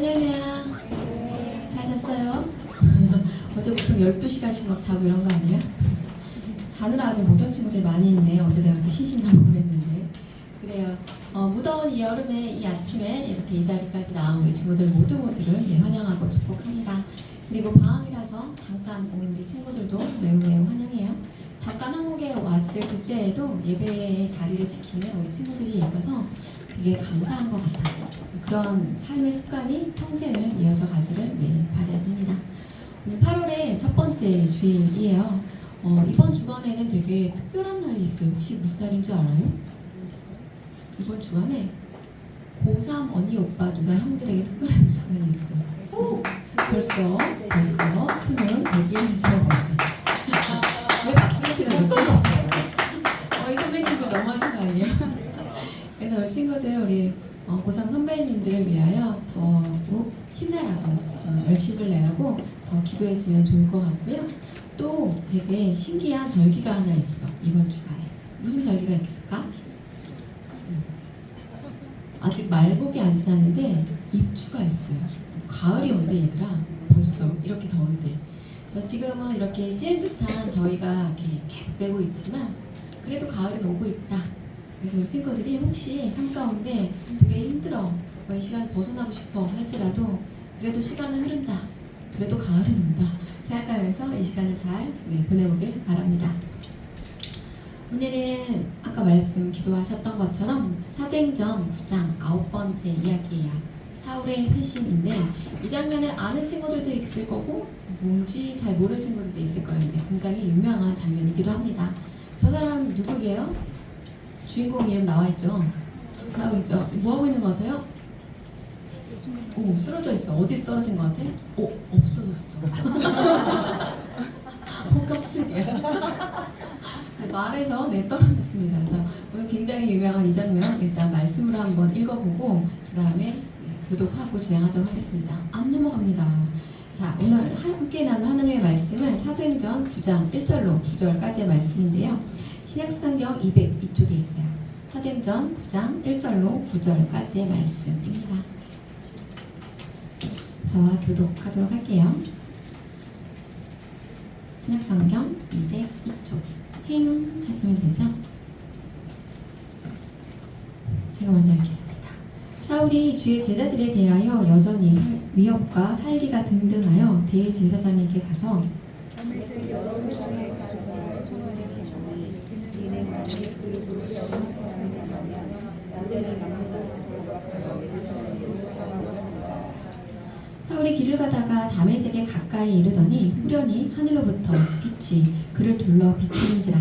할렐루야. 잘 잤어요? 어제 보통 12시간씩 막 자고 이런 거 아니에요? 자느라 아직 못 온 친구들 많이 있네. 어제 내가 이렇게 신신하고 그랬는데. 그래요. 무더운 이 여름에 이 아침에 이렇게 이 자리까지 나온 우리 친구들 모두를 환영하고 축복합니다. 그리고 방학이라서 잠깐 온 우리 친구들도 매우 환영해요. 잠깐 한국에 왔을 그때에도 예배의 자리를 지키는 우리 친구들이 있어서 되게 감사한 것 같아요. 그런 삶의 습관이 평생을 이어져 가기를 바랍니다. 오늘 8월의 첫 번째 주일이에요. 이번 주간에는 되게 특별한 날이 있어요. 혹시 무슨 날인 줄 알아요? 이번 주간에 고3 언니 오빠 누나 형들에게 특별한 주간이 있어요. 벌써 수능 100일 지나갑니다. 왜 박수를 치는 거지? 이 선배님들 너무하신 거 아니에요? 그래서 우리 친구들, 우리 고3 선배님들을 위하여 더욱 힘내라고 열심을 내라고 더 기도해주면 좋을 것 같고요. 또 되게 신기한 절기가 하나 있어. 이번 주간에 무슨 절기가 있을까? 아직 말복이 안 지났는데 입추가 있어요. 가을이 온대 얘들아. 벌써 이렇게 더운데. 그래서 지금은 이렇게 찌릿한 더위가 이렇게 계속되고 있지만 그래도 가을은 오고 있다. 그래서 우리 친구들이 혹시 삶 가운데 되게 힘들어, 이 시간 벗어나고 싶어 할지라도 그래도 시간은 흐른다. 그래도 가을은 온다. 생각하면서 이 시간을 잘 보내보길 바랍니다. 오늘은 아까 기도하셨던 것처럼 사도행전 9장 9번째 이야기예요. 사울의 회심인데 이 장면을 아는 친구들도 있을 거고 뭔지 잘 모르는 친구들도 있을 거예요. 굉장히 유명한 장면이기도 합니다. 저 사람 누구예요? 주인공 이름 나와있죠? 사울이죠. 뭐하고 있는 것 같아요? 쓰러져 있어. 어디 쓰러진 것 같아? 없어졌어. 깜짝이야. 말에서 떨어졌습니다. 그래서 오늘 굉장히 유명한 이 장면 일단 말씀으로 한번 읽어보고 그 다음에 교독하고 진행하도록 하겠습니다. 안 넘어갑니다. 자, 오늘 함께 나눈 하나님의 말씀은 사도행전 9장 1절로 9절까지의 말씀인데요. 신약성경 202쪽에 있어요. 사도행전 9장 1절로 9절까지의 말씀입니다. 저와 교독하도록 할게요. 신약성경 202쪽 행 찾으면 되죠? 제가 먼저 읽겠습니다. 사울이 주의 제자들에 대하여 여전히 위협과 살기가 등등하여 대제사장에게 가서 여러 회당에 가져가 청하되지니 이내 만일 그 도시에 없는 사람이 나면 남편을 만나고 돌아가여 예루살렘으로 잡아오라. 사울이 길을 가다가 다메섹에 가까이 이르더니 후련히 하늘로부터 빛이 그를 둘러 비추는지라.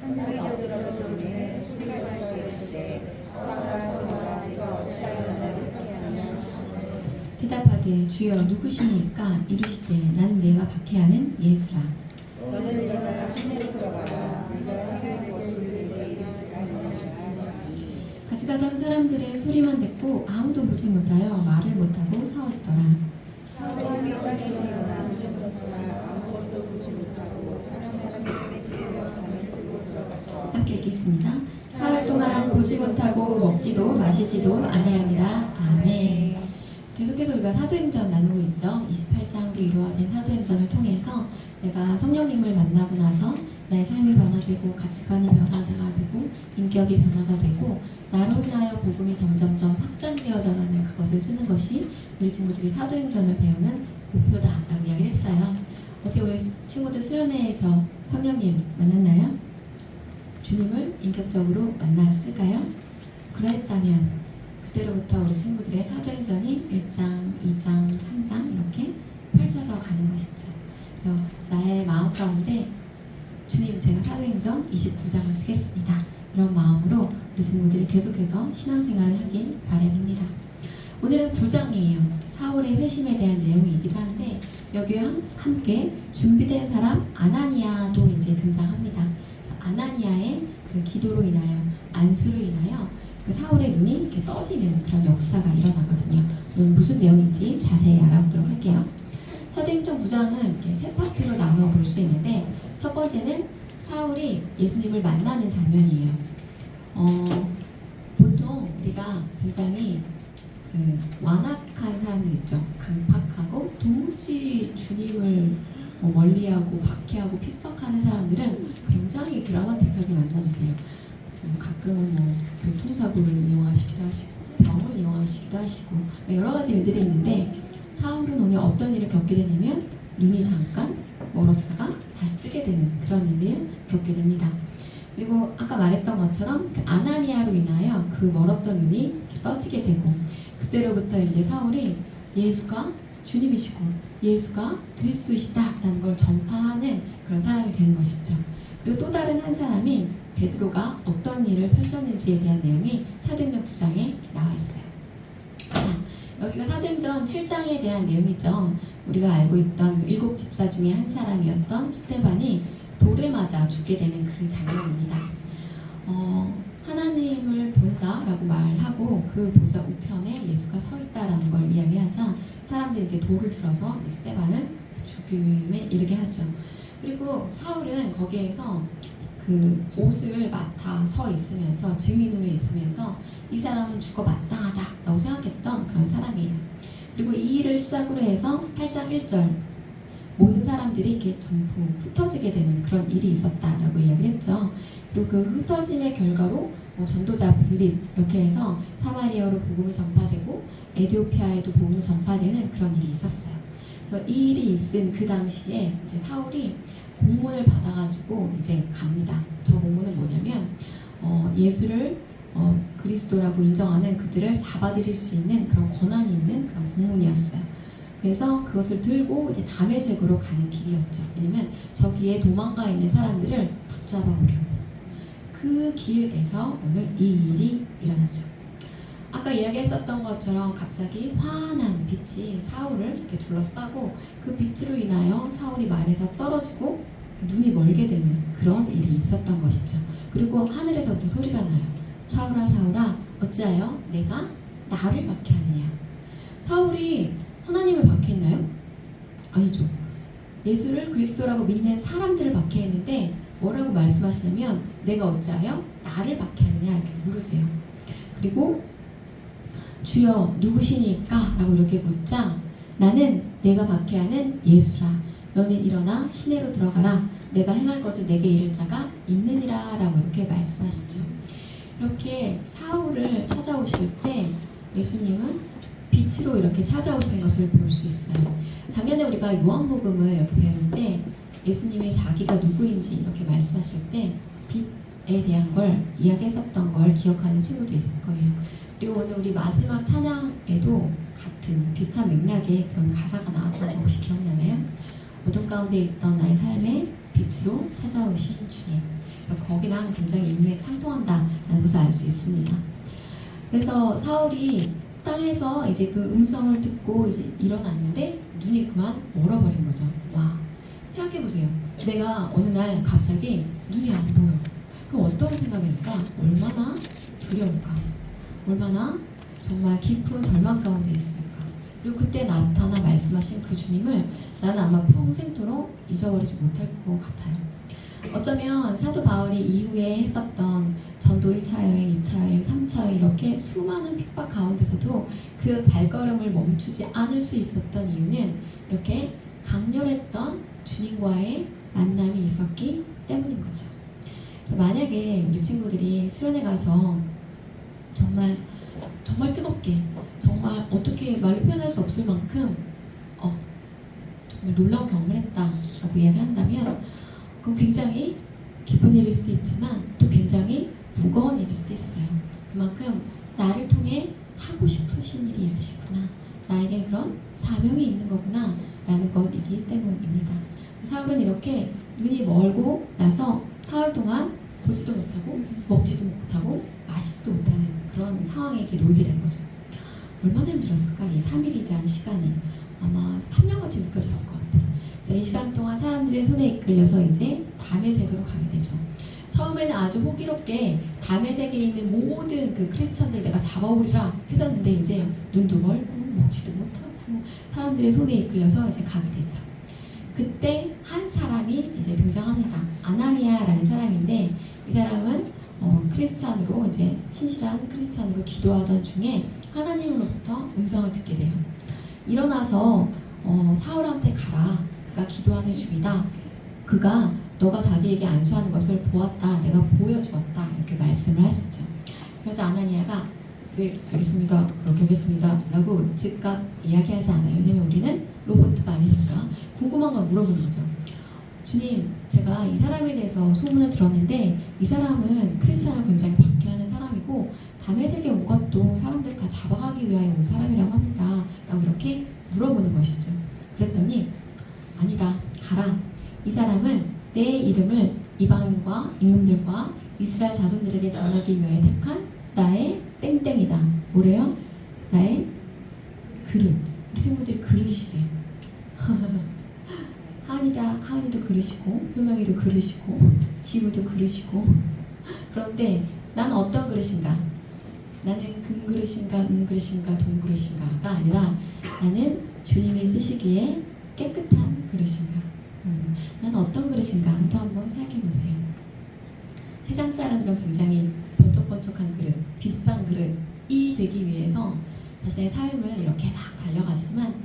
땅이 어디로서에 소리가 있어 이르시되 사울아 사울아 네가 어찌하여 나를 박해하느냐. 대답하되 주여 누구시니까? 이르시되 나는 내가 박해하는 예수라. 너는 일어나 하늘에 들어가라. 네가 해야 것을 내게 이르지 아니하리라. 같이 가던 사람들의 소리만 듣고 아무도 보지 못하여 말을 못하고 서었더라. 사울이 땅에서 일어나 일어섰으나 아무것도 보지 못하고 사람 소리를 들으며 다메섹으로 들어가서 함께 읽겠습니다. 사흘 동안 보지 못하고 먹지도 마시지도 아니하니라. 아멘. 계속해서 우리가 사도행전 나누고 있죠. 28장으로 이루어진 사도행전을 통해서 내가 성령님을 만나고 나서 나의 삶이 변화되고 가치관이 변화가 되고 인격이 변화가 되고 나로 인하여 복음이 점점점 확장되어져 가는 그것을 쓰는 것이 우리 친구들이 사도행전을 배우는 목표다라고 이야기를 했어요. 어떻게 우리 친구들 수련회에서 성령님 만났나요? 주님을 인격적으로 만났을까요? 그랬다면 그때로부터 우리 친구들의 사도행전이 1장, 2장, 3장 이렇게 펼쳐져 가는 것이죠. 그래서 나의 마음 가운데 주님 제가 사도행전 29장을 쓰겠습니다. 이런 마음으로 우리 친구들이 계속해서 신앙생활을 하길 바랍니다. 오늘은 9장이에요. 사울의 회심에 대한 내용이기도 한데 여기에 함께 준비된 사람 아나니아도 이제 등장합니다. 아나니아의 그 기도로 인하여 안수로 인하여 그 사울의 눈이 이렇게 떠지는 그런 역사가 일어나거든요. 무슨 내용인지 자세히 알아보도록 할게요. 사도행전 9장은 이렇게 세 파트로 나누어 볼 수 있는데 첫 번째는 사울이 예수님을 만나는 장면이에요. 보통 우리가 굉장히 완악한 사람들 있죠. 강팍하고 도무지 주님을 멀리하고 박해하고 핍박하는 사람들은 굉장히 드라마틱하게 만나주세요. 가끔은 교통사고를 이용하시기도 하시고 병을 이용하시기도 하시고 여러 가지 일들이 있는데 사울은 오늘 어떤 일을 겪게 되냐면 눈이 잠깐 멀었다가 다시 뜨게 되는 그런 일을 겪게 됩니다. 그리고 아까 말했던 것처럼 그 아나니아로 인하여 그 멀었던 눈이 떠지게 되고 그때로부터 이제 사울이 예수가 주님이시고 예수가 그리스도이시다라는 걸 전파하는 그런 사람이 되는 것이죠. 그리고 또 다른 한 사람이 베드로가 어떤 일을 펼쳤는지에 대한 내용이 사도행전 9장에 나와 있어요. 자, 여기가 사도행전 7장에 대한 내용이죠. 우리가 알고 있던 7 집사 중에 한 사람이었던 스데반이 돌에 맞아 죽게 되는 그 장면입니다. 하나님을 본다라고 말하고 그 보좌 우편에 예수가 서 있다라는 걸 이야기하자 사람들이 이제 돌을 들어서 스데반을 죽임에 이르게 하죠. 그리고 사울은 거기에서 그 옷을 맡아 서 있으면서 증인으로 있으면서 이 사람은 죽어 마땅하다라고 생각했던 그런 사람이에요. 그리고 이 일을 시작으로 해서 8장 1절 모든 사람들이 이렇게 전부 흩어지게 되는 그런 일이 있었다라고 이야기를 했죠. 그리고 그 흩어짐의 결과로 전도자 빌립 이렇게 해서 사마리아로 복음이 전파되고 에티오피아에도 복음이 전파되는 그런 일이 있었어요. 그래서 이 일이 있은 그 당시에 이제 사울이 공문을 받아가지고 이제 갑니다. 저 공문은 뭐냐면 예수를 그리스도라고 인정하는 그들을 잡아들일 수 있는 그런 권한이 있는 그런 공문이었어요. 그래서 그것을 들고 이제 다메섹으로 가는 길이었죠. 왜냐면 저기에 도망가 있는 사람들을 붙잡아 보려고. 그 길에서 오늘 이 일이 일어나죠. 아까 이야기했었던 것처럼 갑자기 환한 빛이 사울을 이렇게 둘러싸고 그 빛으로 인하여 사울이 말에서 떨어지고 눈이 멀게 되는 그런 일이 있었던 것이죠. 그리고 하늘에서도 소리가 나요. 사울아 사울아 어찌하여 내가 나를 박해하느냐. 사울이 하나님을 박해했나요? 아니죠. 예수를 그리스도라고 믿는 사람들을 박해했는데 뭐라고 말씀하시냐면 내가 어찌하여 나를 박해하느냐 이렇게 물으세요. 그리고 주여 누구시니까? 라고 이렇게 묻자 나는 내가 박해하는 예수라. 너는 일어나 시내로 들어가라. 내가 행할 것을 내게 이를 자가 있느니라 라고 이렇게 말씀하시죠. 이렇게 사울을 찾아오실 때 예수님은 빛으로 이렇게 찾아오신 것을 볼 수 있어요. 작년에 우리가 요한복음을 이렇게 배우는데 예수님이 자기가 누구인지 이렇게 말씀하실 때 빛에 대한 걸 이야기했었던 걸 기억하는 친구도 있을 거예요. 그리고 오늘 우리 마지막 찬양에도 같은 비슷한 맥락의 그런 가사가 나왔던 거 혹시 기억나나요? 어둠 가운데 있던 나의 삶에 빛으로 찾아오신 주님. 거기랑 굉장히 인맥상통한다라는 것을 알 수 있습니다. 그래서 사울이 땅에서 이제 그 음성을 듣고 이제 일어났는데 눈이 그만 멀어버린 거죠. 와, 생각해보세요. 내가 어느 날 갑자기 눈이 안 보여. 그럼 어떤 생각이 들까? 얼마나 두려울까? 얼마나 정말 깊은 절망 가운데 있을까? 그리고 그때 나타나 말씀하신 그 주님을 나는 아마 평생토록 잊어버리지 못할 것 같아요. 어쩌면 사도 바울이 이후에 했었던 전도 1차 여행, 2차 여행, 3차 여행 이렇게 수많은 핍박 가운데서도 그 발걸음을 멈추지 않을 수 있었던 이유는 이렇게 강렬했던 주님과의 만남이 있었기 때문인 거죠. 그래서 만약에 우리 친구들이 수련회 가서 정말 뜨겁게 정말 어떻게 말로 표현할 수 없을 만큼 정말 놀라운 경험을 했다라고 이야기한다면 그건 굉장히 기쁜 일일 수도 있지만 또 굉장히 무거운 일일 수도 있어요. 그만큼 나를 통해 하고 싶으신 일이 있으시구나. 나에게 그런 사명이 있는 거구나 라는 것이기 때문입니다. 사울은 이렇게 눈이 멀고 나서 사흘 동안 보지도 못하고 먹지도 못하고 마시지도 못하는 그런 상황에 이렇게 놓이게 된 거죠. 얼마나 힘들었을까? 이 3일이라는 시간이 아마 3년같이 느껴졌을 것 같아요. 이 시간 동안 사람들의 손에 이끌려서 이제 다메섹으로 가게 되죠. 처음에는 아주 호기롭게 다메섹에 있는 모든 그 크리스천들 내가 잡아오리라 했었는데 이제 눈도 멀고 먹지도 못하고 사람들의 손에 이끌려서 이제 가게 되죠. 그때 한 사람이 이제 등장합니다. 아나니아라는 사람인데 이 사람은 크리스찬으로 이제 신실한 크리스찬으로 기도하던 중에 하나님으로부터 음성을 듣게 돼요. 일어나서 사울한테 가라. 그가 기도하는 중이다. 그가 너가 자기에게 안수하는 것을 보았다. 내가 보여주었다. 이렇게 말씀을 하시죠. 그래서 아나니아가 네, 알겠습니다. 그렇게 하겠습니다. 라고 즉각 이야기하지 않아요. 왜냐면 우리는 로봇가 아니니까 궁금한 걸 물어보는 거죠. 주님, 제가 이 사람에 대해서 소문을 들었는데 이 사람은 크리스찬을 굉장히 박해하는 사람이고 다메섹에 온 것도 사람들 다 잡아가기 위하여 온 사람이라고 합니다. 라고 이렇게 물어보는 것이죠. 그랬더니 아니다. 가라. 이 사람은 내 이름을 이방인과 임금들과 이스라엘 자손들에게 전하기 위하여 택한 나의 땡땡이다. 뭐래요? 나의 그릇. 우리 친구들이 그릇이래. 하은이도 그릇이고 소명이도 그릇이고 지우도 그릇이고. 그런데 난 어떤 그릇인가? 나는 금그릇인가 은그릇인가 동그릇인가가 아니라 나는 주님이 쓰시기에 깨끗한 그릇인가? 나는 어떤 그릇인가? 한번 생각해보세요. 세상 사람들은 굉장히 번쩍번쩍한 그릇, 비싼 그릇이 되기 위해서 자신의 삶을 이렇게 막 달려가지만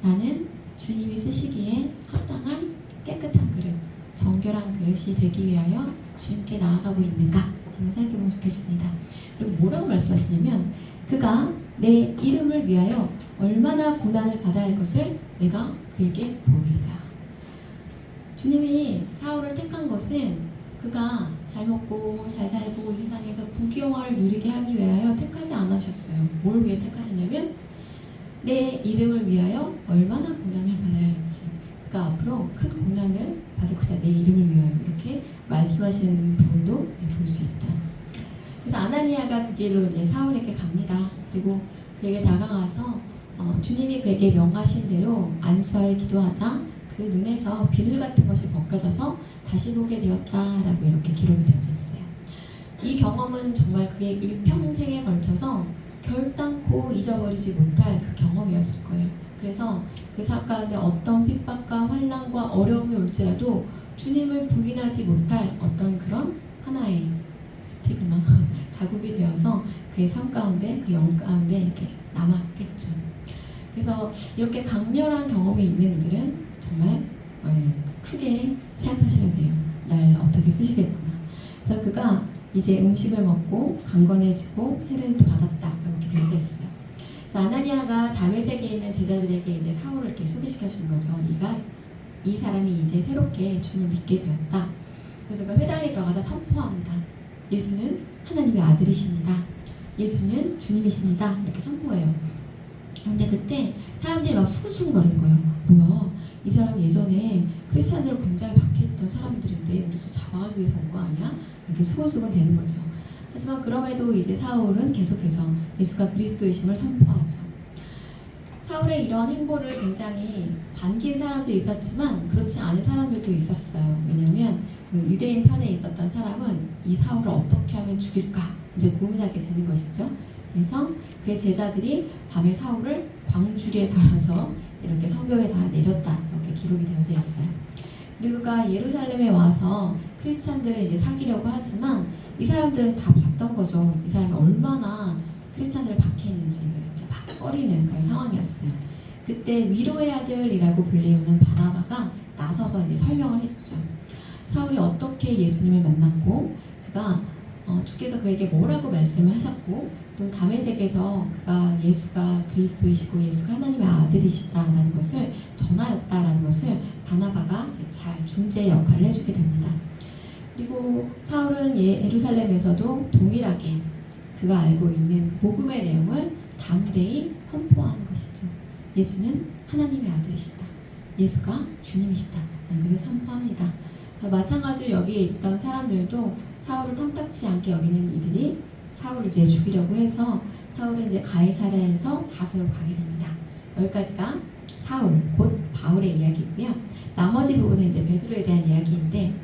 나는 주님이 쓰시기에 합당한 깨끗한 그릇, 정결한 그릇이 되기 위하여 주님께 나아가고 있는가? 한번 생각해보면 좋겠습니다. 그리고 뭐라고 말씀하시냐면 그가 내 이름을 위하여 얼마나 고난을 받아야 할 것을 내가 그에게 보이리라. 주님이 사울을 택한 것은 그가 잘 먹고 잘 살고 이 세상에서 부귀영화를 누리게 하기 위하여 택하지 않으셨어요. 뭘 위해 택하셨냐면 내 이름을 위하여 얼마나 고난을 받아야 할지, 그가 앞으로 큰 고난을 받고자 내 이름을 위하여 이렇게 말씀하시는 부분도 볼 수 있죠. 그래서 아나니아가 그 길로 이제 사울에게 갑니다. 그리고 그에게 다가가서 주님이 그에게 명하신 대로 안수하여 기도하자 그 눈에서 비늘 같은 것이 벗겨져서 다시 보게 되었다라고 이렇게 기록이 되어졌어요. 이 경험은 정말 그의 일평생에 걸쳐서 결단코 잊어버리지 못할 그 경험이었을 거예요. 그래서 그 삶 가운데 어떤 핍박과 환난과 어려움이 올지라도 주님을 부인하지 못할 어떤 그런 하나의 스티그마, 자국이 되어서 그의 삶 가운데, 그 영 가운데 이렇게 남았겠죠. 그래서 이렇게 강렬한 경험이 있는 이들은 정말 크게 생각하시면 돼요. 날 어떻게 쓰시겠구나. 그래서 그가 이제 음식을 먹고 강건해지고 세례도 받았다. 이렇게 되어 있어요. 그래서 아나니아가 다메섹에 있는 제자들에게 이제 사울을 이렇게 소개시켜 주는 거죠. 이 사람이 이제 새롭게 주님을 믿게 되었다. 그래서 그가 회당에 들어가서 선포합니다. 예수는 하나님의 아들이십니다. 예수는 주님이십니다. 이렇게 선포해요. 근데 그때 사람들이 막 수근수근거리는 거예요. 뭐야? 이 사람 예전에 크리스찬들을 굉장히 박해했던 사람들인데 우리도 잡아가기 위해서 온 거 아니야? 이렇게 수근수근 되는 거죠. 하지만 그럼에도 이제 사울은 계속해서 예수가 그리스도이심을 선포하죠. 사울의 이러한 행보를 굉장히 반긴 사람도 있었지만 그렇지 않은 사람들도 있었어요. 왜냐하면 그 유대인 편에 있었던 사람은 이 사울을 어떻게 하면 죽일까 이제 고민하게 되는 것이죠. 그래서 그의 제자들이 밤에 사울을 광주리에 달아서 이렇게 성벽에 다 내렸다 이렇게 기록이 되어져 있어요. 그리고 그가 예루살렘에 와서 크리스찬들을 이제 사귀려고 하지만 이 사람들은 다 봤던 거죠. 이 사람이 얼마나 크리스찬들을 박해했는지. 그래서 막 꺼리는 그런 상황이었어요. 그때 위로의 아들이라고 불리우는 바나바가 나서서 이제 설명을 해주죠. 사울이 어떻게 예수님을 만났고 그가 주께서 그에게 뭐라고 말씀을 하셨고 또 다메섹에서 그가 예수가 그리스도이시고 예수가 하나님의 아들이시다라는 것을 전하였다라는 것을 바나바가 잘 중재 역할을 해주게 됩니다. 그리고 사울은 예루살렘에서도 동일하게 그가 알고 있는 그 복음의 내용을 담대히 선포하는 것이죠. 예수는 하나님의 아들이시다. 예수가 주님이시다. 그래서 선포합니다. 마찬가지로 여기에 있던 사람들도 사울을 탐탁치 않게 여기는 이들이 사울을 이제 죽이려고 해서 사울은 이제 가이사랴에서 다수로 가게 됩니다. 여기까지가 사울, 곧 바울의 이야기고요. 나머지 부분은 이제 베드로에 대한 이야기인데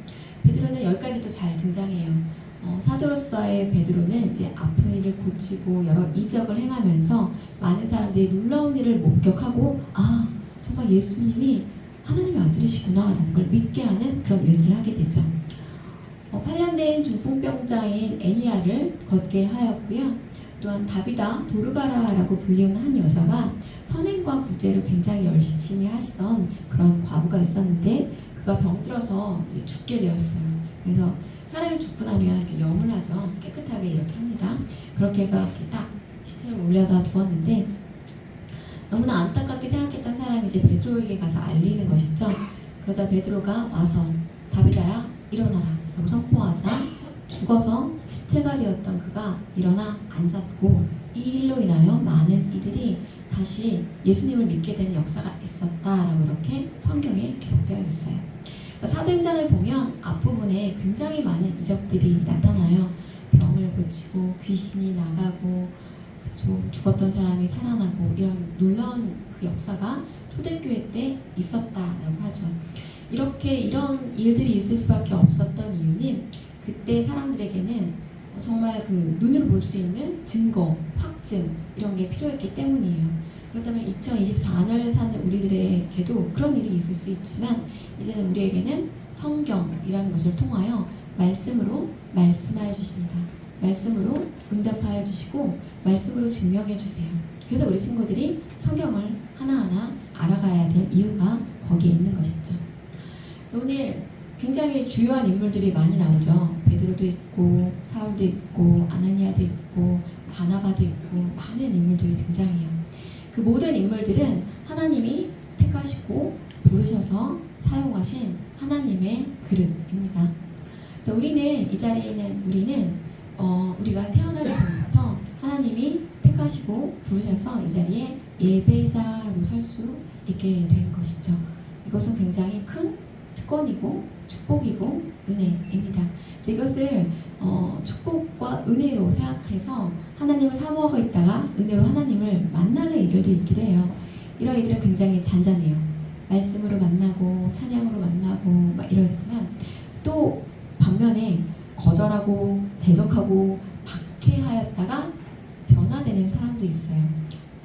베드로는 여기까지도 잘 등장해요. 사도로서의 베드로는 이제 아픈 이를 고치고 여러 이적을 행하면서 많은 사람들이 놀라운 일을 목격하고 아 정말 예수님이 하나님의 아들이시구나 라는 걸 믿게 하는 그런 일들을 하게 되죠. 단련된 중풍병자인 애니아를 걷게 하였고요. 또한 다비다 도르가라라고 불리는 한 여자가 선행과 구제를 굉장히 열심히 하시던 그런 과부가 있었는데 그가 병들어서 이제 죽게 되었어요. 그래서 사람이 죽고 나면 이렇게 염을 하죠. 깨끗하게 이렇게 합니다. 그렇게 해서 이렇게 딱 시체를 올려다 두었는데 너무나 안타깝게 생각했던 사람이 이제 베드로에게 가서 알리는 것이죠. 그러자 베드로가 와서 다비다야 일어나라 라고 선포하자 죽어서 시체가 되었던 그가 일어나 앉았고 이 일로 인하여 많은 이들이 다시 예수님을 믿게 된 역사가 있었다라고 이렇게 성경에 기록되어 있어요. 사도행전을 보면 앞부분에 굉장히 많은 이적들이 나타나요. 병을 고치고 귀신이 나가고 죽었던 사람이 살아나고 이런 놀라운 그 역사가 초대교회 때 있었다라고 하죠. 이런 일들이 있을 수밖에 없었던 이유는 그때 사람들에게는 정말 그 눈으로 볼 수 있는 증거, 확증 이런 게 필요했기 때문이에요. 그렇다면 2024년을 사는 우리들에게도 그런 일이 있을 수 있지만 이제는 우리에게는 성경이라는 것을 통하여 말씀으로 말씀하여 주십니다. 말씀으로 응답하여 주시고 말씀으로 증명해 주세요. 그래서 우리 친구들이 성경을 하나하나 알아가야 될 이유가 거기에 있는 것이죠. 그래서 오늘 굉장히 주요한 인물들이 많이 나오죠. 베드로도 있고 사울도 있고 아나니아도 있고 바나바도 있고 많은 인물들이 등장해요. 그 모든 인물들은 하나님이 택하시고 부르셔서 사용하신 하나님의 그릇입니다. 그래서 우리는 이 자리에는 우리가 태어나기 전부터 하나님이 택하시고 부르셔서 이 자리에 예배자로 설 수 있게 된 것이죠. 이것은 굉장히 큰 특권이고 축복이고 은혜입니다. 이것을 축복과 은혜로 생각해서 하나님을 사모하고 있다가 은혜로 하나님을 만나는 이들도 있기도 해요. 이런 이들은 굉장히 잔잔해요. 말씀으로 만나고 찬양으로 만나고 막 이러지만 또 반면에 거절하고 대적하고 박해하였다가 변화되는 사람도 있어요.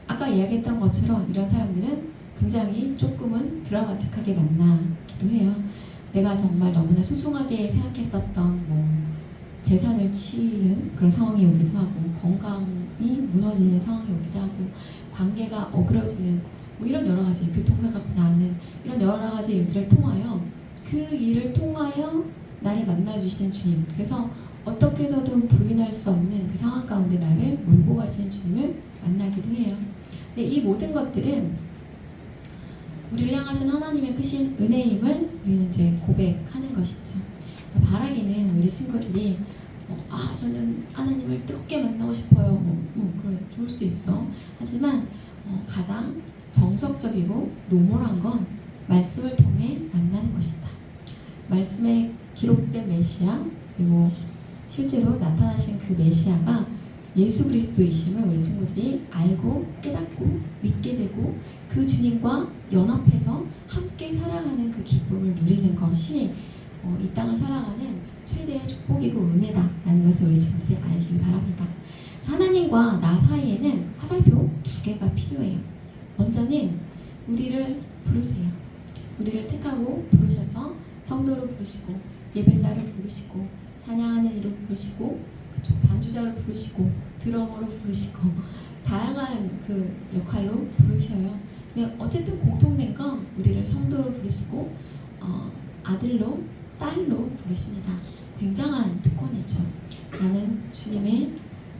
아까 이야기했던 것처럼 이런 사람들은 굉장히 조금은 드라마틱하게 만나기도 해요. 내가 정말 너무나 소중하게 생각했었던 재산을 치는 그런 상황이 오기도 하고 건강이 무너지는 상황이 오기도 하고 관계가 어그러지는 이런 여러 가지 교통사고가 나는 이런 여러 가지 일들을 통하여 그 일을 통하여 나를 만나주시는 주님, 그래서 어떻게 해서도 부인할 수 없는 그 상황 가운데 나를 몰고 가시는 주님을 만나기도 해요. 근데 이 모든 것들은 우리를 향하신 하나님의 크신 은혜임을 우리는 이제 고백하는 것이죠. 바라기는 우리 친구들이 저는 하나님을 뜨겁게 만나고 싶어요. 그래 좋을 수 있어. 하지만 가장 정석적이고 노멀한 건 말씀을 통해 만나는 것이다. 말씀에 기록된 메시아 그리고 실제로 나타나신 그 메시아가 예수 그리스도이심을 우리 친구들이 알고 깨닫고 믿게 되고 그 주님과 연합해서 함께 살아가는 그 기쁨을 누리는 것이 이 땅을 살아가는 최대의 축복이고 은혜다라는 것을 우리 친구들이 알길 바랍니다. 하나님과 나 사이에는 화살표 2개가 필요해요. 먼저는 우리를 부르세요. 우리를 택하고 부르셔서 성도로 부르시고 예배자를 부르시고 찬양하는 이로 부르시고 반주자로 부르시고 드러머로 부르시고 다양한 그 역할로 부르셔요. 근데 어쨌든 공통된 건 우리를 성도로 부르시고 아들로 딸로 부르십니다. 굉장한 특권이죠. 나는 주님의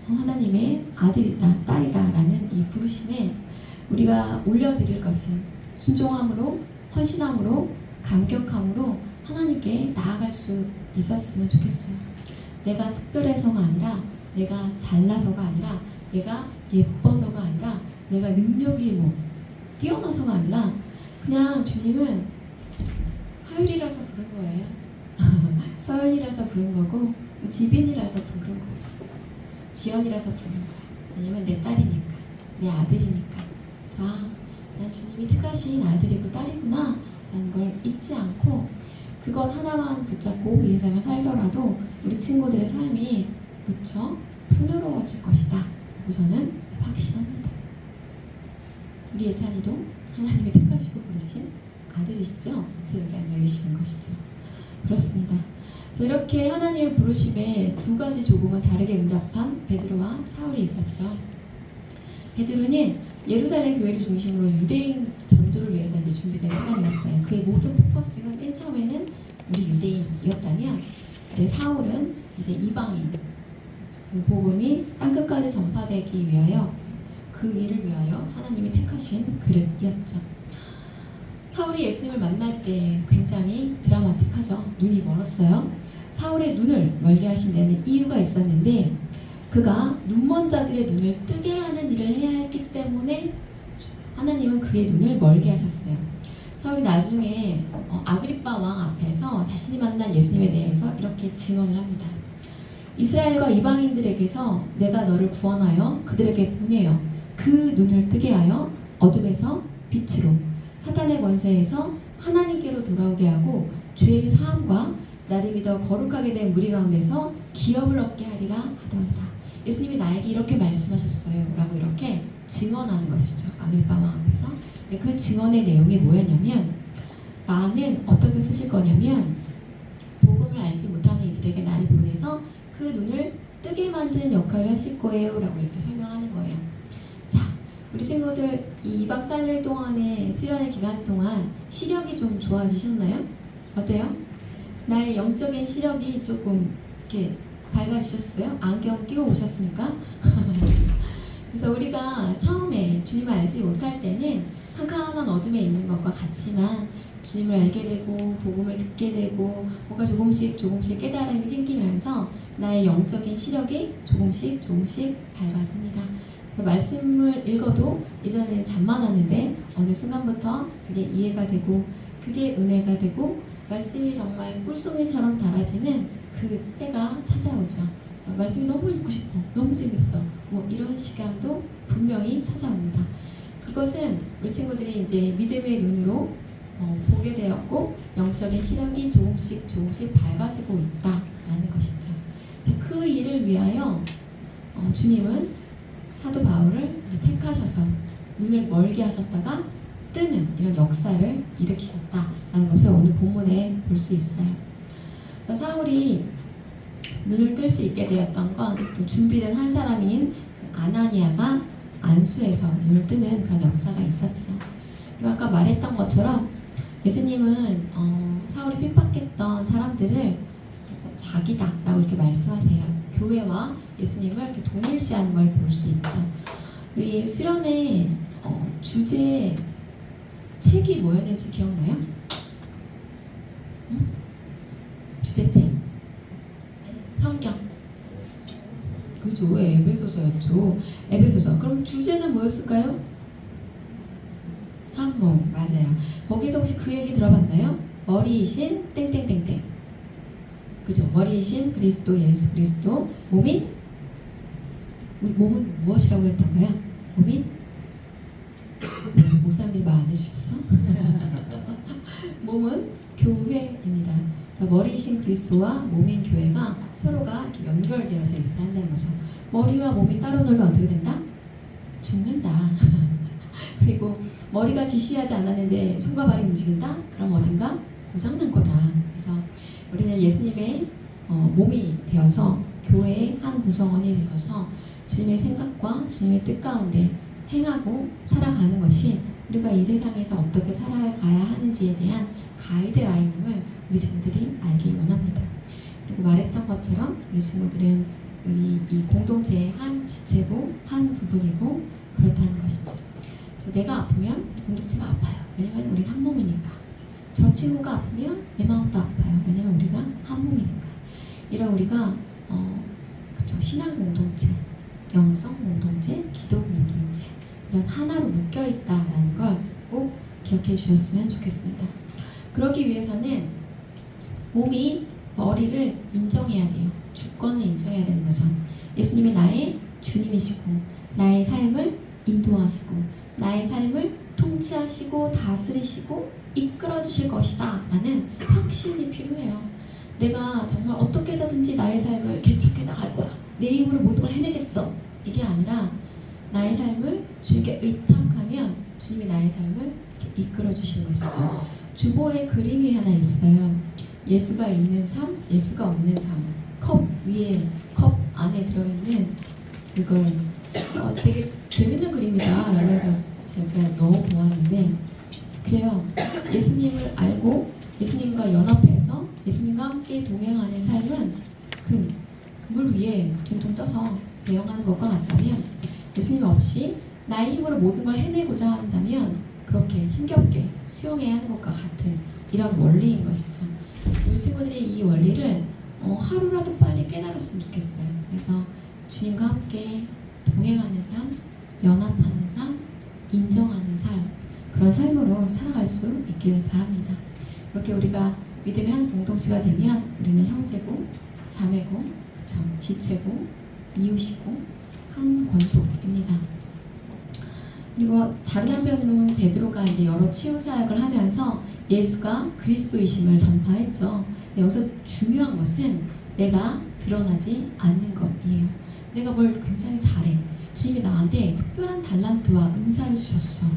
하나님의 아들이다 딸이다 라는 이 부르심에 우리가 올려드릴 것은 순종함으로 헌신함으로 감격함으로 하나님께 나아갈 수 있었으면 좋겠어요. 내가 특별해서가 아니라 내가 잘나서가 아니라 내가 예뻐서가 아니라 내가 능력이 뛰어나서가 아니라 그냥 주님은 하율이라서 부른 거예요. 서연이라서 부른 거고 지빈이라서 부른 거지. 지연이라서 부른 거야. 왜냐면 내 딸이니까 내 아들이니까. 난 주님이 택하신 아들이고 딸이구나 라는 걸 잊지 않고 그것 하나만 붙잡고 이 세상을 살더라도 우리 친구들의 삶이 무척 풍요로워질 것이다 라고 저는 확신합니다. 우리 예찬이도 하나님이 택하시고 부르신 아들이시죠? 그래서 여기 앉아 계시는 것이죠. 그렇습니다. 그래서 이렇게 하나님의 부르심에 두 가지 조금은 다르게 응답한 베드로와 사울이 있었죠. 베드로는 예루살렘 교회를 중심으로 유대인 전도를 위해서 이제 준비된 사람이었어요. 그의 모든 포커스가 맨 처음에는 우리 유대인이었다면, 이제 사울은 이제 이방인, 복음이 땅끝까지 전파되기 위하여, 그 일을 위하여 하나님이 택하신 그릇이었죠. 사울이 예수님을 만날 때 굉장히 드라마틱하죠. 눈이 멀었어요. 사울의 눈을 멀게 하신 데는 이유가 있었는데, 그가 눈먼 자들의 눈을 뜨게 하는 일을 해야 했기 때문에 하나님은 그의 눈을 멀게 하셨어요. 사울이 나중에 아그리빠 왕 앞에서 자신이 만난 예수님에 대해서 이렇게 증언을 합니다. 이스라엘과 이방인들에게서 내가 너를 구원하여 그들에게 보내어 그 눈을 뜨게 하여 어둠에서 빛으로, 사탄의 권세에서 하나님께로 돌아오게 하고 죄의 사함과 나를 믿어 거룩하게 된 무리 가운데서 기업을 얻게 하리라 하더이다. 예수님이 나에게 이렇게 말씀하셨어요 라고 이렇게 증언하는 것이죠. 아그리빠 왕 앞에서. 그 증언의 내용이 뭐였냐면, 나는 어떻게 쓰실 거냐면 복음을 알지 못하는 이들에게 나를 보내서 그 눈을 뜨게 만드는 역할을 하실 거예요 라고 이렇게 설명하는 거예요. 자, 우리 친구들 이 2박 4일 동안의 수련의 기간 동안 시력이 좀 좋아지셨나요? 어때요? 나의 영적인 시력이 조금 이렇게 밝아지셨어요? 안경 끼고 오셨습니까? 그래서 우리가 처음에 주님을 알지 못할 때는 캄캄한 어둠에 있는 것과 같지만, 주님을 알게 되고 복음을 듣게 되고 뭔가 조금씩 깨달음이 생기면서 나의 영적인 시력이 조금씩 밝아집니다. 그래서 말씀을 읽어도 이전에는 잠만 왔는데 어느 순간부터 그게 이해가 되고, 그게 은혜가 되고, 말씀이 정말 꿀송이처럼 달아지는 그 때가 찾아오죠. 말씀이 너무 읽고 싶어, 너무 재밌어, 뭐 이런 시간도 분명히 찾아옵니다. 그것은 우리 친구들이 이제 믿음의 눈으로 보게 되었고, 영적인 시력이 조금씩 밝아지고 있다라는 것이죠. 그 일을 위하여 주님은 사도 바울을 택하셔서 눈을 멀게 하셨다가 뜨는 이런 역사를 일으키셨다라는 것을 오늘 본문에 볼 수 있어요. 사울이 눈을 뜰 수 있게 되었던 건 준비된 한 사람인 아나니아가 안수해서 눈을 뜨는 그런 역사가 있었죠. 그리고 아까 말했던 것처럼 예수님은 사울이 핍박했던 사람들을 자기다라고 이렇게 말씀하세요. 교회와 예수님을 이렇게 동일시하는 걸 볼 수 있죠. 우리 수련의 주제 책이 뭐였는지 기억나요? 응? 주제책? 성경. 그죠? 에베소서였죠. 에베소서. 그럼 주제는 뭐였을까요? 한몸. 맞아요. 거기서 혹시 그 얘기 들어봤나요? 머리이신 땡땡땡땡. 그죠? 머리이신 그리스도, 예수 그리스도. 몸인? 우리 몸은 무엇이라고 했던가요? 몸인? 목사님들이 말 안 해주셨어? 몸은 교회입니다. 머리이신 그리스도와 몸인 교회가 서로가 이렇게 연결되어서 있어야 한다는 거죠. 머리와 몸이 따로 놀면 어떻게 된다? 죽는다. 그리고 머리가 지시하지 않았는데 손과 발이 움직인다? 그럼 어딘가 고장난 거다. 그래서 우리는 예수님의 몸이 되어서, 교회의 한 구성원이 되어서 주님의 생각과 주님의 뜻 가운데 행하고 살아가는 것이 우리가 이 세상에서 어떻게 살아가야 하는지에 대한 가이드라인임을 우리 친구들이 알기 원합니다. 그리고 말했던 것처럼 우리 친구들은 우리 이 공동체의 한 지체고 한 부분이고 그렇다는 것이죠. 그래서 내가 아프면 공동체가 아파요. 왜냐면 우리는 한 몸이니까. 저 친구가 아프면 내 마음도 아파요. 왜냐면 우리가 한 몸이니까. 이런 우리가 그쵸, 신앙 공동체, 영성 공동체, 기도 공동체, 이런 하나로 묶여 있다라는 걸 꼭 기억해 주셨으면 좋겠습니다. 그러기 위해서는 몸이 머리를 인정해야 돼요. 주권을 인정해야 되는 거죠. 예수님이 나의 주님이시고 나의 삶을 인도하시고 나의 삶을 통치하시고 다스리시고 이끌어 주실 것이다 라는 확신이 필요해요. 내가 정말 어떻게 해서든지 나의 삶을 개척해 나갈 거야, 내 힘으로 모든 걸 해내겠어, 이게 아니라 나의 삶을 주님께 의탁하면 주님이 나의 삶을 이끌어 주시는 것이죠. 주보에 그림이 하나 있어요. 예수가 있는 삶, 예수가 없는 삶. 컵 위에, 컵 안에 들어있는 그걸 되게 재밌는 그림이다. 그래서 제가 너무 보았는데, 그래요. 예수님을 알고 예수님과 연합해서 예수님과 함께 동행하는 삶은 그 물 위에 둥둥 떠서 대응하는 것과 같다면, 예수님 없이 나의 힘으로 모든 걸 해내고자 한다면 그렇게 힘겹게 수용해야 하는 것과 같은 이런 원리인 것이죠. 우리 친구들이 이 원리를 하루라도 빨리 깨달았으면 좋겠어요. 그래서 주님과 함께 동행하는 삶, 연합하는 삶, 인정하는 삶, 그런 삶으로 살아갈 수 있길 바랍니다. 그렇게 우리가 믿음의 한 공동체가 되면 우리는 형제고 자매고 지체고 이웃이고 한 권속입니다. 그리고 다른 한편으로는 베드로가 이제 여러 치유 사역을 하면서 예수가 그리스도이심을 전파했죠. 여기서 중요한 것은 내가 드러나지 않는 것이에요. 내가 뭘 굉장히 잘해. 주님이 나한테 특별한 달란트와 은사를 주셨어.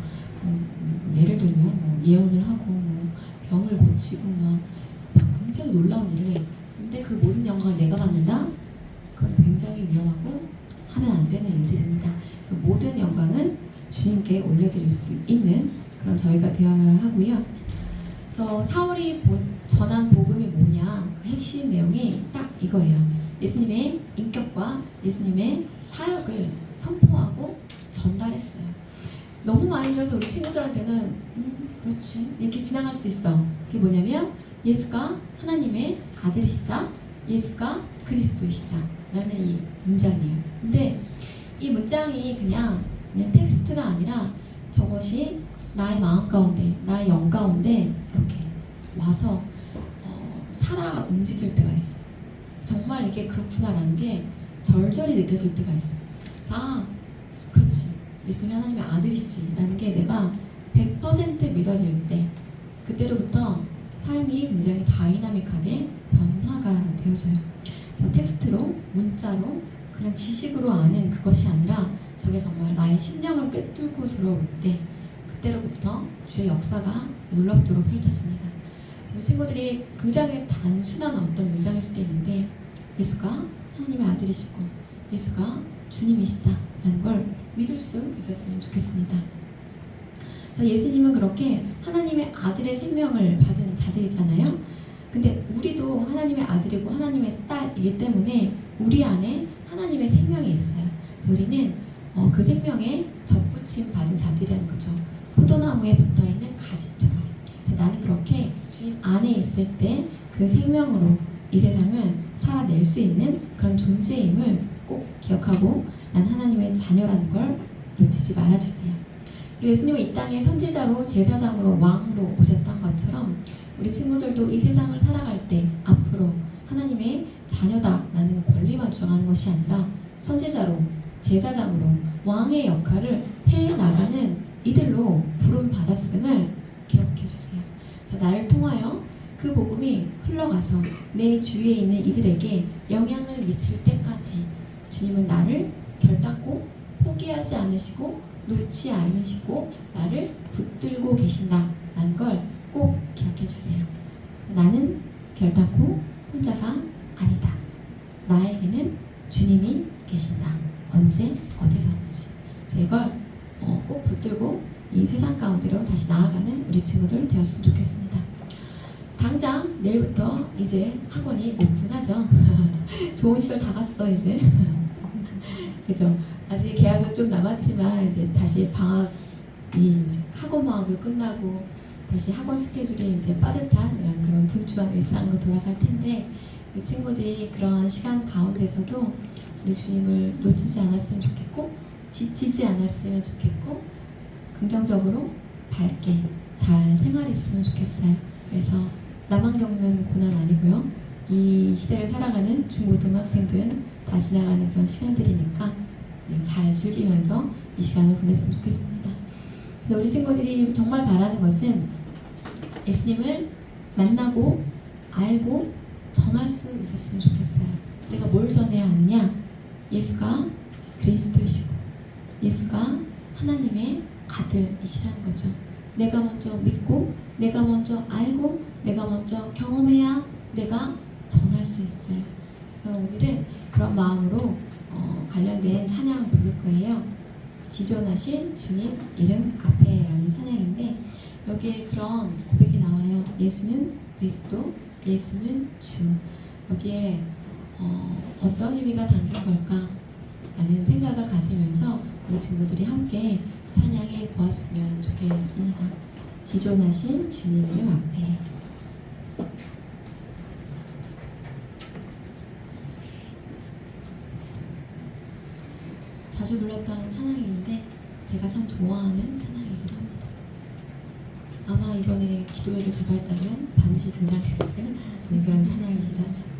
예를 들면 예언을 하고 병을 고치고 막 굉장히 놀라운 일을 해. 근데 그 모든 영광을 내가 받는다? 그건 굉장히 위험하고 하면 안 되는 일들입니다. 그래서 모든 영광은 주님께 올려드릴 수 있는 그런 저희가 되어야 하고요. 그래서 사울이 전한 복음이 뭐냐? 그 핵심 내용이 딱 이거예요. 예수님의 인격과 예수님의 사역을 선포하고 전달했어요. 너무 많이 들어서 우리 친구들한테는 그렇지 이렇게 지나갈 수 있어. 그게 뭐냐면 예수가 하나님의 아들이시다, 예수가 그리스도이시다 라는 이 문장이에요. 근데 이 문장이 그냥 텍스트가 아니라 저것이 나의 마음 가운데, 나의 영 가운데 이렇게 와서 살아 움직일 때가 있어. 정말 이게 그렇구나라는 게 절절히 느껴질 때가 있어. 아, 그렇지. 예수님이 하나님의 아들이지 라는 게 내가 100% 믿어질 때, 그때로부터 삶이 굉장히 다이나믹하게 변화가 되어져요. 텍스트로, 문자로, 그냥 지식으로 아는 그것이 아니라 저게 정말 나의 심령을 꿰뚫고 들어올 때, 그때로부터 주의 역사가 놀랍도록 펼쳐집니다. 친구들이 굉장히 단순한 어떤 문장일 수도 있는데, 예수가 하나님의 아들이시고 예수가 주님이시다 라는 걸 믿을 수 있었으면 좋겠습니다. 예수님은 그렇게 하나님의 아들의 생명을 받은 자들이잖아요. 근데 우리도 하나님의 아들이고 하나님의 딸이기 때문에 우리 안에 하나님의 생명이 있어요. 우리는 그 생명에 접붙임 받은 자들이라는 거죠. 포도나무에 붙어있는 가지처럼. 나는 그렇게 주님 안에 있을 때 그 생명으로 이 세상을 살아낼 수 있는 그런 존재임을 꼭 기억하고 난 하나님의 자녀라는 걸 놓치지 말아주세요. 예수님은 이 땅에 선지자로, 제사장으로, 왕으로 오셨던 것처럼 우리 친구들도 이 세상을 살아갈 때 앞으로 하나님의 자녀다라는 권리만 주장하는 것이 아니라 선지자로, 제사장으로, 왕의 역할을 해나가는 이들로 부름받았음을 기억해주세요. 나를 통하여 그 복음이 흘러가서 내 주위에 있는 이들에게 영향을 미칠 때까지 주님은 나를 결단코 포기하지 않으시고 놓지 않으시고 나를 붙들고 계신다라는 걸 꼭 기억해 주세요. 나는 결단코 혼자가 아니다. 나에게는 주님이 계신다. 언제 어디서든지. 이걸 꼭 붙들고 이 세상 가운데로 다시 나아가는 우리 친구들 되었으면 좋겠습니다. 당장 내일부터 이제 학원이 오픈하죠. 좋은 시절 다 갔어 이제. 그죠? 아직 계약은 좀 남았지만 이제 다시 방학이 학원 방학이 끝나고 다시 학원 스케줄이 이제 빠듯한 그런 분주한 일상으로 돌아갈 텐데, 이 친구들이 그런 시간 가운데서도 우리 주님을 놓치지 않았으면 좋겠고 지치지 않았으면 좋겠고 긍정적으로 밝게 잘 생활했으면 좋겠어요. 그래서 나만 겪는 고난 아니고요. 이 시대를 살아가는 중고등학생들은 다 지나가는 그런 시간들이니까 잘 즐기면서 이 시간을 보냈으면 좋겠습니다. 그래서 우리 친구들이 정말 바라는 것은 예수님을 만나고 알고 전할 수 있었으면 좋겠어요. 내가 뭘 전해야 하느냐? 예수가 그리스도이시고 예수가 하나님의 아들이시라는 거죠. 내가 먼저 믿고 내가 먼저 알고 내가 먼저 경험해야 내가 전할 수 있어요. 그래서 오늘은 그런 마음으로 관련된 찬양 부를 거예요. 지존하신 주님 이름 앞에라는 찬양인데 여기에 그런 고백이 나와요. 예수는 그리스도, 예수는 주. 여기에 어떤 의미가 담긴 걸까? 라는 생각을 가지면서 우리 친구들이 함께 찬양해 보았으면 좋겠습니다. 지존하신 주님 이름 앞에. 자주 불렀던 찬양인데 제가 참 좋아하는 찬양이기도 합니다. 아마 이번에 기도회를 제가 했다면 반드시 등장했을 그런 찬양이기도 하죠.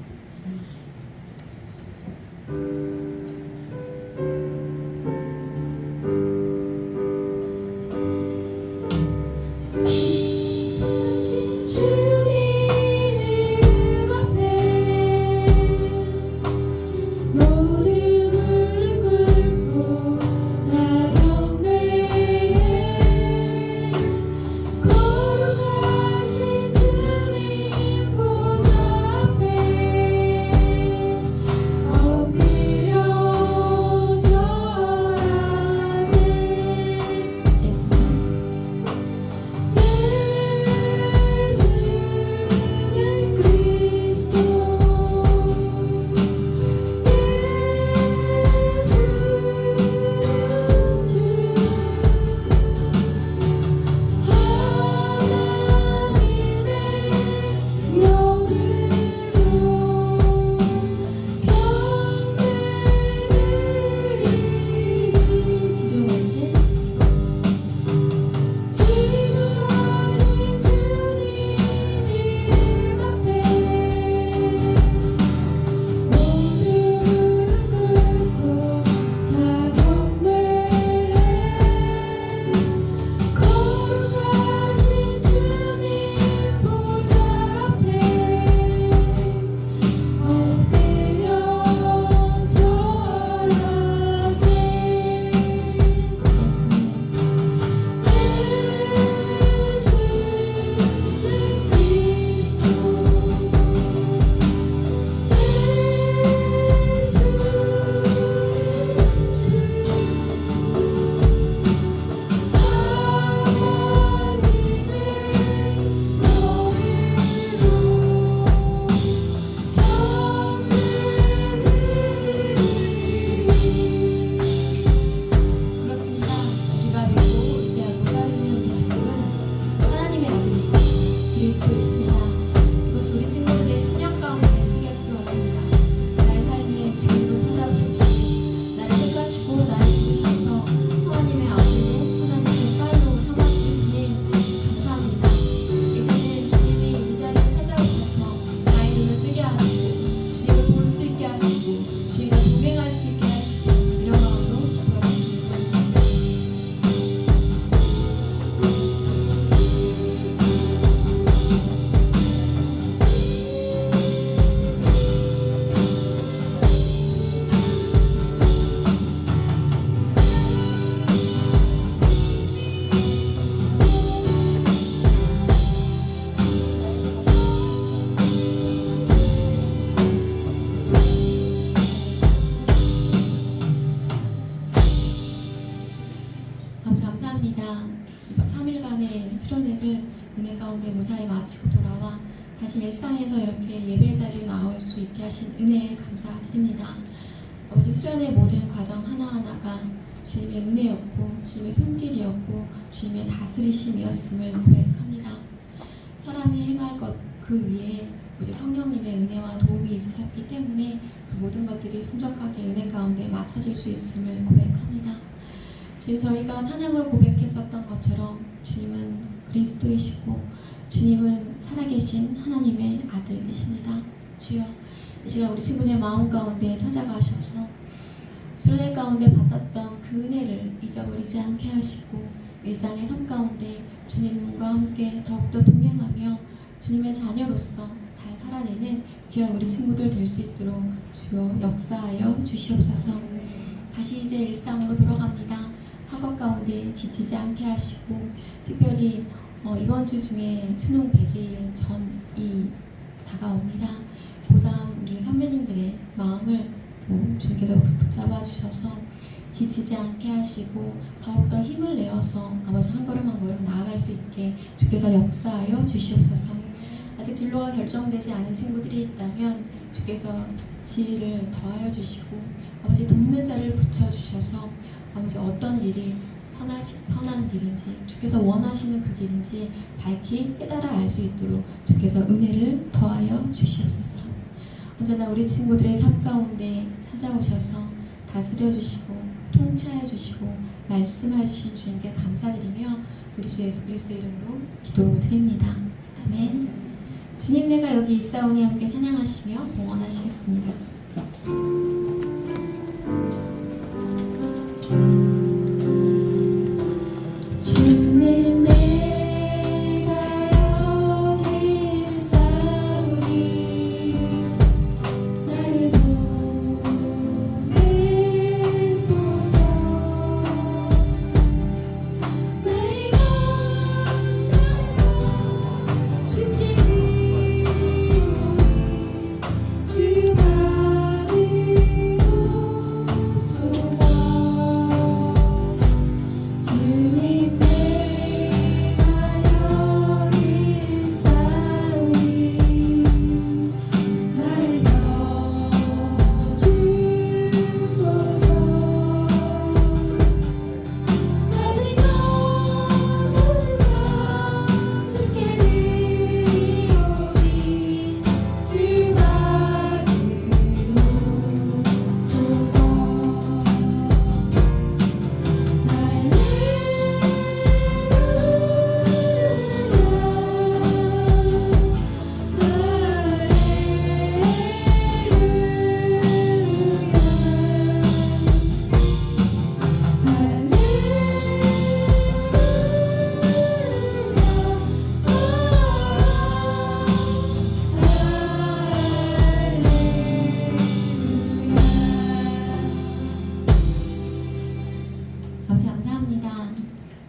감사합니다. 이번 3일간의 수련회를 은혜 가운데 무사히 마치고 돌아와 다시 일상에서 이렇게 예배 자리에 나올 수 있게 하신 은혜에 감사드립니다. 아버지 수련회 모든 과정 하나하나가 주님의 은혜였고 주님의 손길이었고 주님의 다스리심이었음을 고백합니다. 사람이 행할 것 그 위에 오직 성령님의 은혜와 도움이 있으셨기 때문에 그 모든 것들이 순적하게 은혜 가운데 맞춰질 수 있음을 고백합니다. 지금 저희가 찬양으로 고백했었던 것처럼 주님은 그리스도이시고 주님은 살아계신 하나님의 아들이십니다. 주여, 이 시간 우리 친구의 마음 가운데 찾아가셔서 수련회 가운데 받았던 그 은혜를 잊어버리지 않게 하시고 일상의 삶 가운데 주님과 함께 더욱더 동행하며 주님의 자녀로서 잘 살아내는 귀한 우리 친구들 될 수 있도록 주여 역사하여 주시옵소서. 다시 이제 일상으로 돌아갑니다. 학업 가운데 지치지 않게 하시고 특별히 이번 주 중에 수능 100일 전 이 다가옵니다. 고3 우리 선배님들의 마음을 주님께서 붙잡아 주셔서 지치지 않게 하시고 더욱더 힘을 내어서 아버지 한 걸음 한 걸음 나아갈 수 있게 주께서 역사하여 주시옵소서. 아직 진로가 결정되지 않은 친구들이 있다면 주께서 지혜를 더하여 주시고 아버지 돕는 자를 붙여주셔서 아버지 어떤 일이 선한 길인지 주께서 원하시는 그 길인지 밝히 깨달아 알 수 있도록 주께서 은혜를 더하여 주시옵소서. 언제나 우리 친구들의 삶 가운데 찾아오셔서 다스려 주시고 통치하여 주시고 말씀하여 주신 주님께 감사드리며 우리 주 예수 그리스도 이름으로 기도드립니다. 아멘. 주님 내가 여기 있사오니 함께 찬양하시며 봉헌하시겠습니다. 주님 내가 여기 있사오니 나를 보내소서. 내가 주께 주 받으소서. 주님 내가 여기 있사오니 나를 도와주소서. 가지고 누가 주께 드리오니 주 받으소서. 아버지 감사합니다.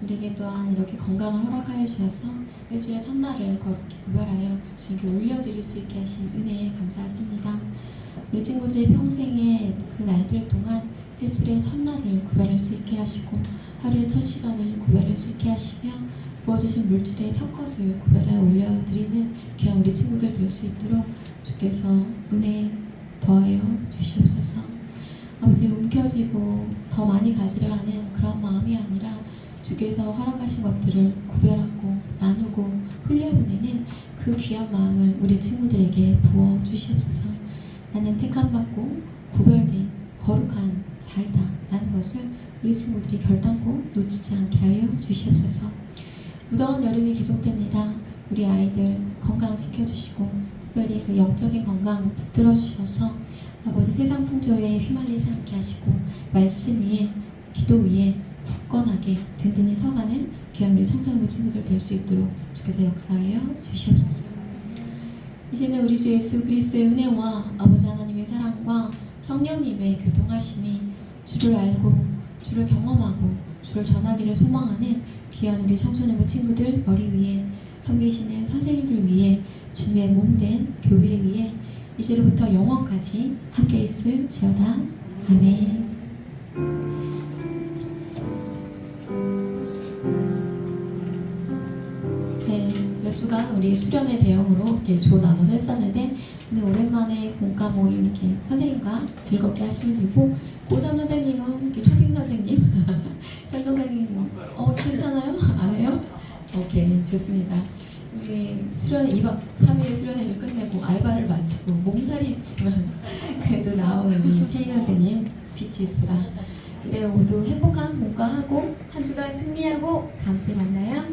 우리에게 또한 이렇게 건강을 허락하여 주셔서 일주일의 첫날을 거룩히 구별하여 주님께 올려드릴 수 있게 하신 은혜에 감사드립니다. 우리 친구들의 평생의 그 날들 동안 일주일의 첫날을 구별할 수 있게 하시고 하루의 첫 시간을 구별할 수 있게 하시며 부어주신 물질의 첫 것을 구별하여 올려드리는 귀한 우리 친구들 될 수 있도록 주께서 은혜 더하여 주시옵소서. 아버지 움켜쥐고 더 많이 가지려 하는 그런 마음이 아니라 주께서 허락하신 것들을 구별하고 나누고 흘려보내는 그 귀한 마음을 우리 친구들에게 부어 주시옵소서. 나는 택함받고 구별된 거룩한 자이다 라는 것을 우리 친구들이 결단코 놓치지 않게 하여 주시옵소서. 무더운 여름이 계속됩니다. 우리 아이들 건강 지켜주시고 특별히 그 영적인 건강 붙들어 주셔서 아버지 세상 풍조에 휘말리지 않게 하시고 말씀 위에 기도 위에 굳건하게 든든히 서가는 귀한 우리 청소년 친구들 될 수 있도록 주께서 역사하여 주시옵소서. 이제는 우리 주 예수 그리스도의 은혜와 아버지 하나님의 사랑과 성령님의 교통하심이 주를 알고 주를 경험하고 주를 전하기를 소망하는 귀한 우리 청소년 친구들 머리 위에 섬기시는 선생님들 위에 주님의 몸된 교회 위에 이제로부터 영원까지 함께 있을지어다. 아멘. 네, 몇 주간 우리 수련회 대형으로 이렇게 조 나눠서 했었는데 오늘 오랜만에 공과 모임 이렇게 선생님과 즐겁게 하시면 되고 고3 선생님은 이렇게 초빙 선생님, 현 선생님 괜찮아요? 안 해요? 오케이, 좋습니다. 우리 수련회 2박 3일 수련회를 끝내고 알바를 마치고 몸살이 있지만 그래도 나온 우리 태희 선생님 빛이 있으라. 그래 모두 행복한 몸과 하고 한 주간 승리하고 다음 주에 만나요.